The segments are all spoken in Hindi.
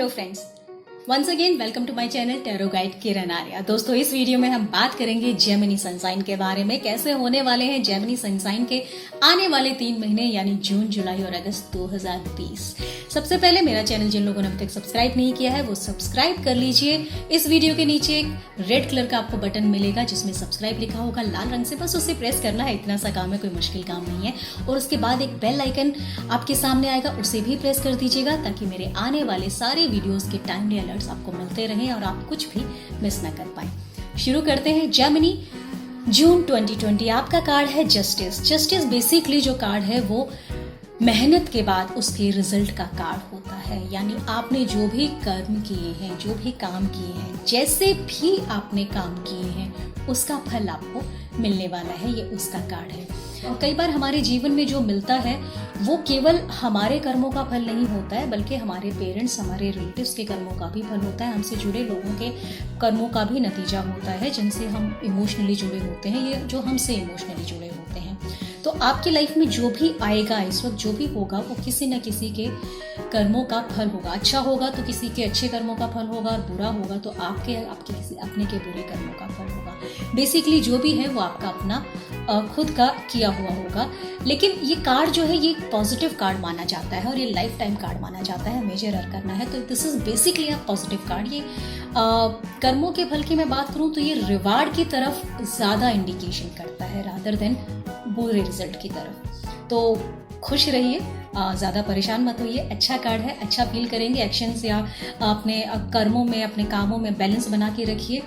Hello friends, once again welcome to my channel tarot guide Kiran Arya. दोस्तों, इस वीडियो में हम बात करेंगे जेमिनी सनसाइन के बारे में। कैसे होने वाले हैं जेमिनी सनसाइन के आने वाले 3 महीने यानी जून, जुलाई और अगस्त 2020। सबसे पहले मेरा चैनल जिन लोगों ने अभी तक सब्सक्राइब नहीं किया है वो सब्सक्राइब कर लीजिए। इस वीडियो के नीचे एक रेड कलर का आपको बटन मिलेगा जिसमें सब्सक्राइब लिखा होगा लाल रंग से, बस उसे प्रेस करना है। इतना सा काम है, कोई मुश्किल काम नहीं है। और उसके बाद एक बेल आइकन आपके सामने आएगा, उसे भी प्रेस कर दीजिएगा ताकि मेरे आने वाले सारे वीडियोस के टाइमली अलर्ट्स आपको मिलते रहें और आप कुछ भी मिस ना कर पाए। शुरू करते हैं। जेमिनी जून 2020, आपका कार्ड है जस्टिस। जस्टिस बेसिकली जो कार्ड है वो मेहनत के बाद उसके रिजल्ट का कार्ड होता है। यानी आपने जो भी कर्म किए हैं, जो भी काम किए हैं, जैसे भी आपने काम किए हैं उसका फल आपको मिलने वाला है। ये उसका कार्ड है। और कई बार हमारे जीवन में जो मिलता है वो केवल हमारे कर्मों का फल नहीं होता है, बल्कि हमारे पेरेंट्स, हमारे रिलेटिव्स के कर्मों का भी फल होता है। हमसे जुड़े लोगों के कर्मों का भी नतीजा होता है जिनसे हम इमोशनली जुड़े होते हैं, ये जो हमसे इमोशनली जुड़े होते हैं। तो आपकी लाइफ में जो भी आएगा, इस वक्त जो भी होगा, वो किसी न किसी के कर्मों का फल होगा। अच्छा होगा तो किसी के अच्छे कर्मों का फल होगा, और बुरा होगा तो आपके किसी अपने के बुरे कर्मों का फल होगा। बेसिकली जो भी है वो आपका अपना खुद का किया हुआ होगा। लेकिन ये कार्ड जो है ये पॉजिटिव कार्ड माना जाता है और ये लाइफ टाइम कार्ड माना जाता है। मेजर अर्थ करना है तो this is basically a positive card. ये कर्मों के फल की मैं बात करूं तो ये रिवार्ड की तरफ ज्यादा इंडिकेशन करता है रादर देन बुरे रिजल्ट की तरफ। तो खुश रहिए, ज़्यादा परेशान मत होइए। अच्छा कार्ड है, अच्छा फील करेंगे। एक्शंस या अपने कर्मों में, अपने कामों में बैलेंस बना के रखिए।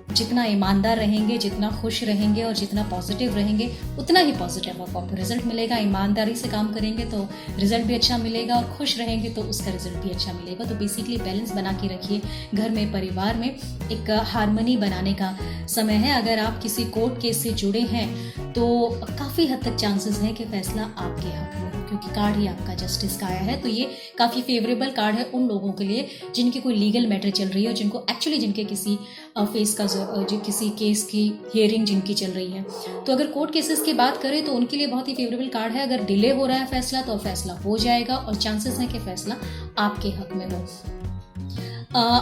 जितना ईमानदार रहेंगे, जितना खुश रहेंगे और जितना पॉजिटिव रहेंगे उतना ही पॉजिटिव आपको रिजल्ट मिलेगा। ईमानदारी से काम करेंगे तो रिजल्ट भी अच्छा मिलेगा, और खुश रहेंगे तो उसका रिजल्ट भी अच्छा मिलेगा। तो बेसिकली बैलेंस बना के रखिए। घर में, परिवार में एक हार्मनी बनाने का समय है। अगर आप किसी कोर्ट केस से जुड़े हैं तो काफ़ी हद तक चांसेस है कि फैसला आपके हक में हो, क्योंकि कार्ड ही आपका जस्टिस का आया है। तो ये काफ़ी फेवरेबल कार्ड है उन लोगों के लिए जिनकी कोई लीगल मैटर चल रही है, और जिनको एक्चुअली जिनके किसी फेस का जो किसी केस की हियरिंग जिनकी चल रही है। तो अगर कोर्ट केसेस की बात करें तो उनके लिए बहुत ही फेवरेबल कार्ड है। अगर डिले हो रहा है फैसला तो फैसला हो जाएगा, और चांसेस हैं कि फैसला आपके हक में हो।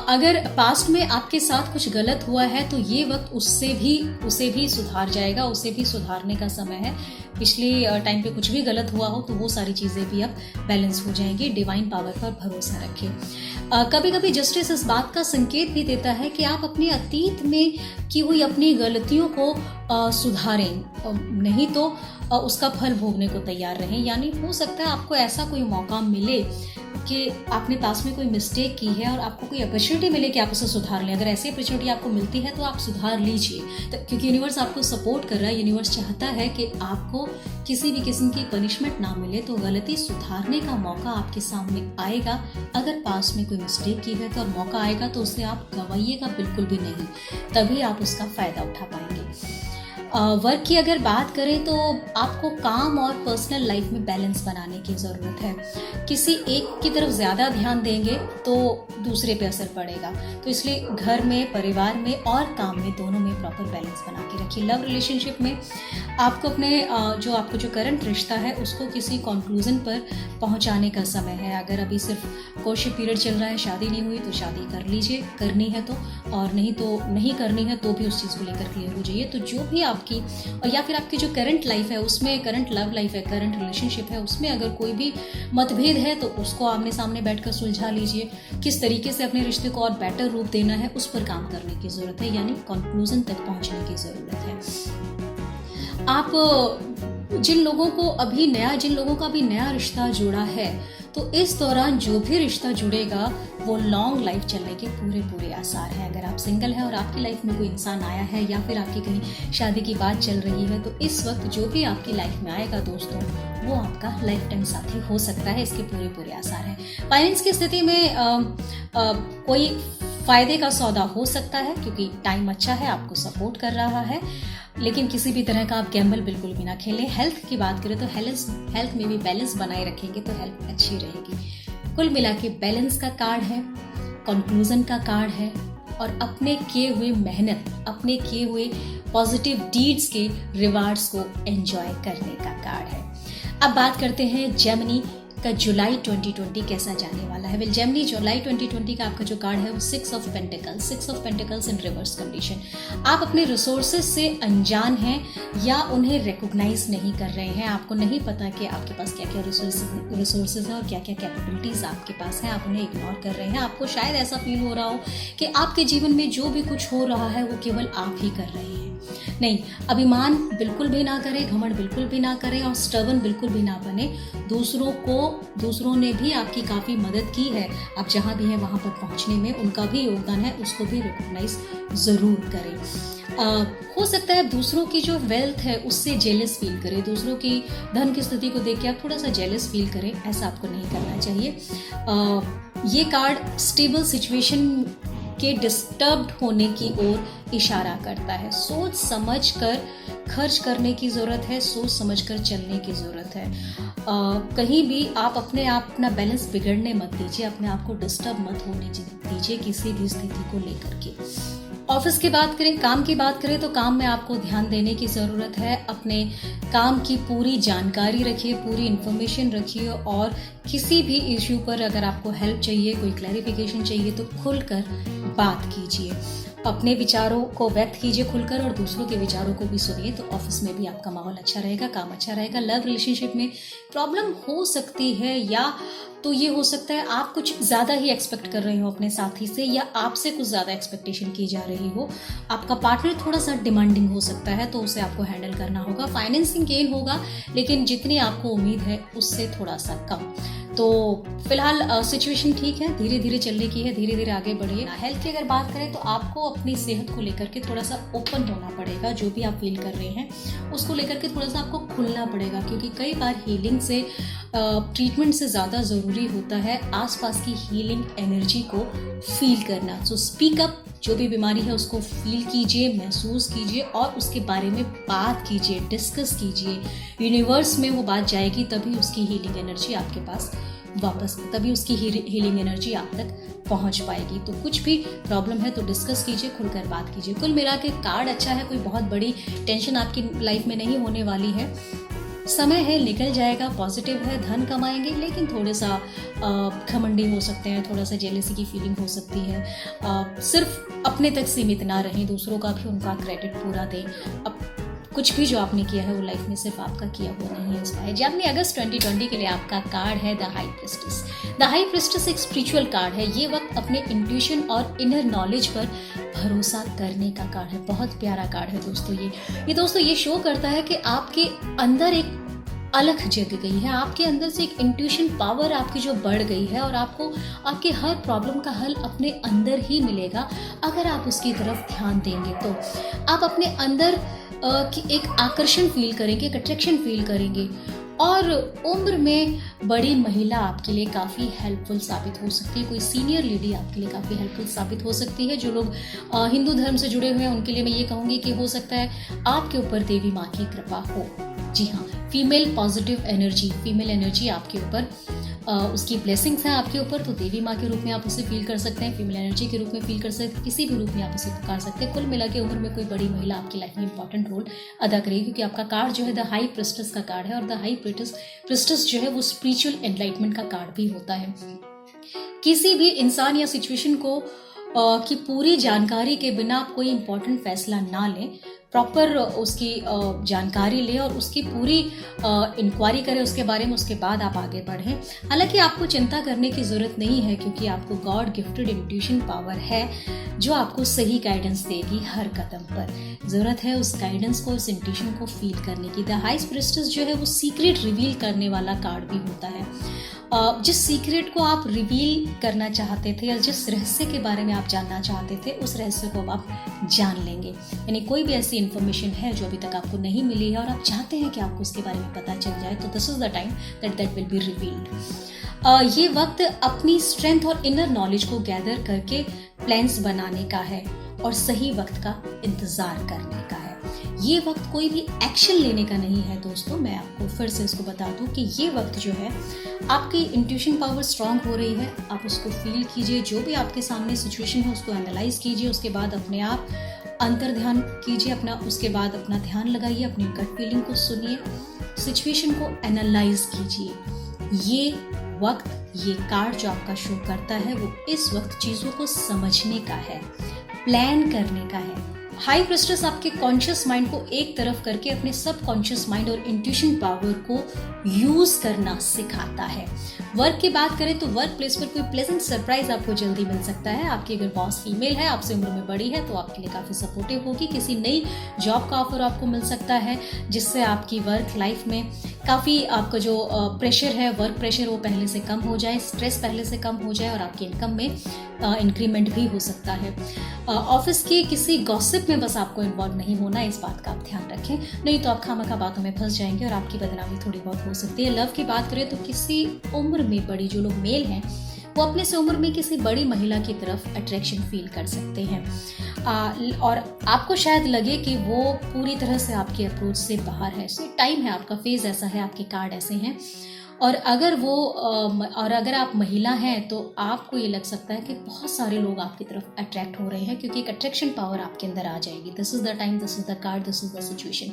अगर पास्ट में आपके साथ कुछ गलत हुआ है तो ये वक्त उसे भी सुधार जाएगा, उसे भी सुधारने का समय है। पिछले टाइम पे कुछ भी गलत हुआ हो तो वो सारी चीज़ें भी अब बैलेंस हो जाएंगी। डिवाइन पावर पर भरोसा रखें। कभी कभी जस्टिस इस बात का संकेत भी देता है कि आप अपने अतीत में की हुई अपनी गलतियों को सुधारें, नहीं तो उसका फल भोगने को तैयार रहें। यानी हो सकता है आपको ऐसा कोई मौका मिले कि आपने पास में कोई मिस्टेक की है और आपको कोई अपॉर्चुनिटी मिले कि आप उसे सुधार लें। अगर ऐसी अपॉर्चुनिटी आपको मिलती है तो आप सुधार लीजिए, क्योंकि यूनिवर्स आपको सपोर्ट कर रहा है। यूनिवर्स चाहता है कि आपको किसी भी किस्म की पनिशमेंट ना मिले। तो गलती सुधारने का मौका आपके सामने आएगा। अगर पास में कोई मिस्टेक की है तो और मौका आएगा तो उसे आप गंवाइएगा बिल्कुल भी नहीं, तभी आप उसका फ़ायदा उठा पाएंगे। वर्क की अगर बात करें तो आपको काम और पर्सनल लाइफ में बैलेंस बनाने की ज़रूरत है। किसी एक की तरफ ज़्यादा ध्यान देंगे तो दूसरे पे असर पड़ेगा। तो इसलिए घर में, परिवार में और काम में, दोनों में प्रॉपर बैलेंस बना के रखिए। लव रिलेशनशिप में आपको अपने आपको जो करंट रिश्ता है उसको किसी कंक्लूजन पर पहुंचाने का समय है। अगर अभी सिर्फ कोर्टशिप पीरियड चल रहा है, शादी नहीं हुई तो शादी कर लीजिए, करनी है तो, और नहीं तो नहीं करनी है तो भी उस चीज़ को लेकर क्लियर हो जाइए। तो जो भी आपकी या फिर आपकी जो करंट लाइफ है उसमें, करंट लव लाइफ है, करंट रिलेशनशिप है, उसमें अगर कोई भी मतभेद है तो उसको आमने सामने बैठकर सुलझा लीजिए। किस तरीके से अपने रिश्ते को और बेटर रूप देना है उस पर काम करने की ज़रूरत है, यानी कंक्लूजन तक पहुंचने की ज़रूरत है। आप जिन लोगों का भी नया रिश्ता जुड़ा है तो इस दौरान जो भी रिश्ता जुड़ेगा वो लॉन्ग लाइफ चलने के पूरे आसार हैं। अगर आप सिंगल हैं और आपकी लाइफ में कोई इंसान आया है या फिर आपकी कहीं शादी की बात चल रही है तो इस वक्त जो भी आपकी लाइफ में आएगा दोस्तों वो आपका लाइफ टाइम साथी हो सकता है। इसके पूरे आसार हैं। फाइनेंस की स्थिति में कोई फायदे का सौदा हो सकता है क्योंकि टाइम अच्छा है, आपको सपोर्ट कर रहा है। लेकिन किसी भी तरह का आप गैम्बल बिल्कुल भी ना खेलें। हेल्थ की बात करें तो हेल्थ में भी बैलेंस बनाए रखेंगे तो हेल्थ अच्छी रहेगी। कुल मिला के बैलेंस का कार्ड है, कंक्लूजन का कार्ड है, और अपने किए हुए मेहनत, अपने किए हुए पॉजिटिव डीड्स के रिवार्ड्स को एंजॉय करने का कार्ड है। अब बात करते हैं जेमिनी का जुलाई 2020 कैसा जाने वाला है। जेमिनी जुलाई 2020 का आपका जो कार्ड है वो 6 of pentacles in reverse condition. आप अपने रिसोर्सेज से अनजान हैं या उन्हें रिकॉग्नाइज नहीं कर रहे हैं। आपको नहीं पता कि आपके पास क्या क्या रिसोर्सेज है और क्या क्या कैपेबिलिटीज आपके पास है। आप उन्हें इग्नोर कर रहे हैं। आपको शायद ऐसा फील हो रहा हो कि आपके जीवन में जो भी कुछ हो रहा है वो केवल आप ही कर रहे हैं। नहीं, अभिमान बिल्कुल भी ना करें, घमंड बिल्कुल भी ना करें और स्टर्बन बिल्कुल भी ना बने। दूसरों ने भी आपकी काफ़ी मदद की है। आप जहाँ भी हैं वहाँ पर पहुँचने में उनका भी योगदान है, उसको भी रिकॉग्नाइज ज़रूर करें। हो सकता है दूसरों की जो वेल्थ है उससे जेलस फील करें, दूसरों की धन की स्थिति को देख के आप थोड़ा सा जेलस फील करें, ऐसा आपको नहीं करना चाहिए। ये कार्ड स्टेबल सिचुएशन के डिस्टर्ब्ड होने की ओर इशारा करता है। सोच समझ कर खर्च करने की ज़रूरत है, सोच समझ कर चलने की ज़रूरत है। कहीं भी आप अपना बैलेंस बिगड़ने मत दीजिए, अपने आप को डिस्टर्ब मत होने दीजिए किसी भी स्थिति को लेकर के। ऑफिस की बात करें, काम की बात करें तो काम में आपको ध्यान देने की ज़रूरत है। अपने काम की पूरी जानकारी रखिए, पूरी इन्फॉर्मेशन रखिए और किसी भी इश्यू पर अगर आपको हेल्प चाहिए, कोई क्लैरिफिकेशन चाहिए तो खुलकर बात कीजिए। अपने विचारों को व्यक्त कीजिए खुलकर और दूसरों के विचारों को भी सुनिए, तो ऑफिस में भी आपका माहौल अच्छा रहेगा, काम अच्छा रहेगा। लव रिलेशनशिप में प्रॉब्लम हो सकती है या तो ये हो सकता है आप कुछ ज़्यादा ही एक्सपेक्ट कर रहे हो अपने साथी से या आपसे कुछ ज़्यादा एक्सपेक्टेशन की जा रही हो। आपका पार्टनर थोड़ा सा डिमांडिंग हो सकता है तो उसे आपको हैंडल करना होगा। फाइनेंसिंग गेन होगा लेकिन जितनी आपको उम्मीद है उससे थोड़ा सा कम। तो फिलहाल सिचुएशन ठीक है, धीरे धीरे चलने की है, धीरे धीरे आगे बढ़िए। हेल्थ की अगर बात करें तो आपको अपनी सेहत को लेकर के थोड़ा सा ओपन होना पड़ेगा। जो भी आप फील कर रहे हैं उसको लेकर के थोड़ा सा आपको खुलना पड़ेगा, क्योंकि कई बार हीलिंग से ट्रीटमेंट से ज़्यादा ज़रूरी होता है आसपास की हीलिंग एनर्जी को फील करना। सो स्पीक अप, जो भी बीमारी है उसको फील कीजिए, महसूस कीजिए और उसके बारे में बात कीजिए, डिस्कस कीजिए। यूनिवर्स में वो बात जाएगी तभी उसकी हीलिंग एनर्जी आपके पास तभी उसकी हीलिंग एनर्जी आप तक पहुंच पाएगी। तो कुछ भी प्रॉब्लम है तो डिस्कस कीजिए, खुलकर बात कीजिए। कुल मिला के कार्ड अच्छा है, कोई बहुत बड़ी टेंशन आपकी लाइफ में नहीं होने वाली है। समय है, निकल जाएगा, पॉजिटिव है, धन कमाएंगे, लेकिन थोड़े सा घमंडी हो सकते हैं, थोड़ा सा जेलसी की फीलिंग हो सकती है। सिर्फ अपने तक सीमित ना रहें, दूसरों का भी उनका क्रेडिट पूरा दें। अब कुछ भी जो आपने किया है वो लाइफ में सिर्फ आपका किया हुआ नहीं है, उसका है। जेमिनी अगस्त 2020 के लिए आपका कार्ड है the high priestess. The high priestess एक स्पिरिचुअल कार्ड है। ये वक्त अपने इंट्यूशन और इनर नॉलेज पर भरोसा करने का कार्ड है। बहुत प्यारा कार्ड है दोस्तों। ये शो करता है कि आपके अंदर एक अलग जग गई है, आपके अंदर से एक इंट्यूशन पावर आपकी जो बढ़ गई है और आपको आपके हर प्रॉब्लम का हल अपने अंदर ही मिलेगा अगर आप उसकी तरफ ध्यान देंगे। तो आप अपने अंदर की एक आकर्षण फील करेंगे, एक अट्रैक्शन फील करेंगे और उम्र में बड़ी महिला आपके लिए काफ़ी हेल्पफुल साबित हो सकती है। कोई सीनियर लेडी आपके लिए काफ़ी हेल्पफुल साबित हो सकती है। जो लोग हिंदू धर्म से जुड़े हुए हैं उनके लिए मैं ये कहूँगी कि हो सकता है आपके ऊपर देवी माँ की कृपा हो। जी हाँ, female positive energy, female energy आपके ऊपर, उसकी ब्लेसिंग्स हैं आपके ऊपर, तो देवी माँ के रूप में आप उसे फील कर सकते हैं, फीमेल एनर्जी के रूप में फील कर सकते हैं, किसी भी रूप में आप उसे पुकार सकते हैं। कुल मिला के उम्र में कोई बड़ी महिला आपकी लाइफ में इंपॉर्टेंट रोल अदा करेगी, क्योंकि आपका कार्ड जो है द हाई प्रिस्टेस का कार्ड है और द हाई प्रिस्टेस जो है वो स्पिरिचुअल एनलाइटमेंट का कार्ड भी होता है। किसी भी इंसान या सिचुएशन को की पूरी जानकारी के बिना आप कोई इंपॉर्टेंट फैसला ना लें, प्रॉपर उसकी जानकारी लें और उसकी पूरी इंक्वायरी करें उसके बारे में, उसके बाद आप आगे बढ़ें। हालांकि आपको चिंता करने की ज़रूरत नहीं है, क्योंकि आपको गॉड गिफ्टेड इंट्यूशन पावर है जो आपको सही गाइडेंस देगी हर कदम पर। ज़रूरत है उस गाइडेंस को, उस इंट्यूशन को फील करने की। द हाई प्रिस्टेस जो है वो सीक्रेट रिवील करने वाला कार्ड भी होता है। जिस सीक्रेट को आप रिवील करना चाहते थे या जिस रहस्य के बारे में आप जानना चाहते थे, उस रहस्य को अब आप जान लेंगे। यानी कोई भी ऐसी इन्फॉर्मेशन है जो अभी तक आपको नहीं मिली है और आप चाहते हैं कि आपको उसके बारे में पता चल जाए, तो this is the time that will be revealed. ये वक्त अपनी स्ट्रेंथ और इनर नॉलेज को गैदर करके प्लान्स बनाने का है और सही वक्त का इंतजार करने का है। ये वक्त कोई भी एक्शन लेने का नहीं है दोस्तों। मैं आपको फिर से इसको बता दूं कि ये वक्त जो है आपकी इंट्यूशन पावर स्ट्रांग हो रही है। आप उसको फील कीजिए, जो भी आपके सामने सिचुएशन है उसको एनालाइज कीजिए, उसके बाद अपने आप अंतर ध्यान कीजिए, उसके बाद अपना ध्यान लगाइए, अपनी गट फीलिंग को सुनिए, सिचुएशन को एनालाइज कीजिए, ये वक्त, ये कार्ड जो आपका शो करता है वो इस वक्त चीज़ों को समझने का है, प्लान करने का है। हाई प्रेस्टेस आपके कॉन्शियस माइंड को एक तरफ करके अपने सब कॉन्शियस माइंड और इंट्यूशन पावर को यूज करना सिखाता है। वर्क की बात करें तो वर्क प्लेस पर कोई प्लेजेंट सरप्राइज आपको जल्दी मिल सकता है। आपकी अगर बॉस फीमेल है, आपसे उम्र में बड़ी है, तो आपके लिए काफी सपोर्टिव होगी। किसी नई जॉब का ऑफर आपको मिल सकता है जिससे आपकी वर्क लाइफ में काफ़ी आपका जो प्रेशर है, वर्क प्रेशर, वो पहले से कम हो जाए, स्ट्रेस पहले से कम हो जाए और आपकी इनकम में इंक्रीमेंट भी हो सकता है। ऑफिस के किसी गॉसिप में बस आपको इन्वॉल्व नहीं होना, इस बात का आप ध्यान रखें, नहीं तो आप खामखा बातों में फंस जाएंगे और आपकी बदनामी थोड़ी बहुत हो सकती है। लव की बात करें तो किसी उम्र में बड़ी जो लोग मेल हैं वो अपने से उम्र में किसी बड़ी महिला की तरफ अट्रैक्शन फील कर सकते हैं और आपको शायद लगे कि वो पूरी तरह से आपकी अप्रोच से बाहर है। सो टाइम है, आपका फेज ऐसा है, आपके कार्ड ऐसे हैं। और अगर आप महिला हैं तो आपको ये लग सकता है कि बहुत सारे लोग आपकी तरफ अट्रैक्ट हो रहे हैं, क्योंकि एक अट्रैक्शन पावर आपके अंदर आ जाएगी। This is the time, this is the card, this is the situation.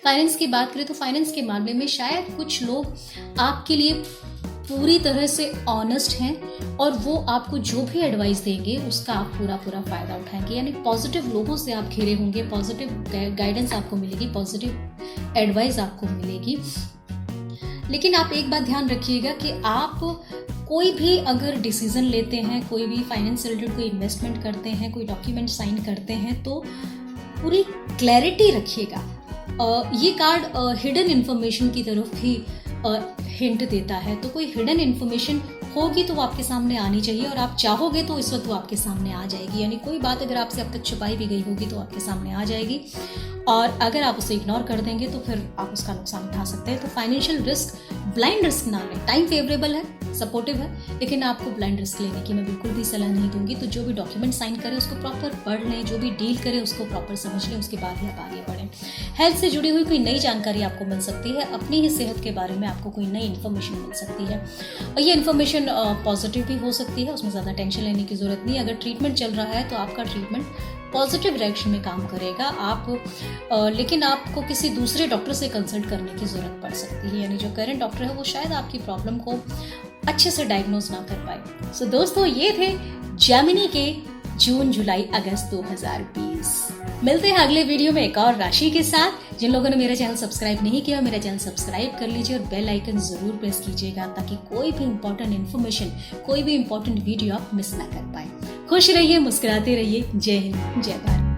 Finance की बात करें तो फाइनेंस के मामले में शायद कुछ लोग आपके लिए पूरी तरह से ऑनेस्ट हैं और वो आपको जो भी एडवाइस देंगे उसका आप पूरा फायदा उठाएंगे। यानी पॉजिटिव लोगों से आप घिरे होंगे, पॉजिटिव गाइडेंस आपको मिलेगी, पॉजिटिव एडवाइस आपको मिलेगी। लेकिन आप एक बात ध्यान रखिएगा कि आप कोई भी अगर डिसीजन लेते हैं, कोई भी फाइनेंस से रिलेटेड कोई इन्वेस्टमेंट करते हैं, कोई डॉक्यूमेंट साइन करते हैं, तो पूरी क्लैरिटी रखिएगा। ये कार्ड हिडन इन्फॉर्मेशन की तरफ भी हिंट देता है, तो कोई हिडन इन्फॉर्मेशन होगी तो वो आपके सामने आनी चाहिए और आप चाहोगे तो इस वक्त वो आपके सामने आ जाएगी। यानी कोई बात अगर आपसे अब तक छुपाई भी गई होगी तो आपके सामने आ जाएगी और अगर आप उसे इग्नोर कर देंगे तो फिर आप उसका नुकसान उठा सकते हैं। तो फाइनेंशियल रिस्क, ब्लाइंड रिस्क ना लें। टाइम फेवरेबल है, सपोर्टिव है, लेकिन आपको ब्लाइंड रिस्क लेने की मैं बिल्कुल भी सलाह नहीं दूंगी। तो जो भी डॉक्यूमेंट साइन करें उसको प्रॉपर पढ़ लें, जो भी डील करें उसको प्रॉपर समझ लें, उसके बाद ही आप आगे बढ़ें। हेल्थ से जुड़ी हुई कोई नई जानकारी आपको मिल सकती है, अपनी ही सेहत के बारे में आपको कोई नई इन्फॉर्मेशन मिल सकती है और ये इन्फॉर्मेशन पॉजिटिव भी हो सकती है, उसमें ज़्यादा टेंशन लेने की जरूरत नहीं। अगर ट्रीटमेंट चल रहा है तो आपका ट्रीटमेंट पॉजिटिव डायरेक्शन में काम करेगा। लेकिन आपको किसी दूसरे डॉक्टर से कंसल्ट करने की जरूरत पड़ सकती है। यानी जो करंट डॉक्टर है वो शायद आपकी प्रॉब्लम को अच्छे से डायग्नोज ना कर पाए। सो दोस्तों, ये थे जेमिनी के जून, जुलाई, अगस्त 2020। मिलते हैं अगले वीडियो में एक और राशि के साथ। जिन लोगों ने मेरा चैनल सब्सक्राइब नहीं किया, मेरा चैनल सब्सक्राइब कर लीजिए और बेल आइकन जरूर प्रेस कीजिएगा ताकि कोई भी इंपॉर्टेंट इन्फॉर्मेशन, कोई भी इंपॉर्टेंट वीडियो आप मिस ना कर पाए। खुश रहिए, मुस्कुराते रहिए। जय हिंद, जय भारत।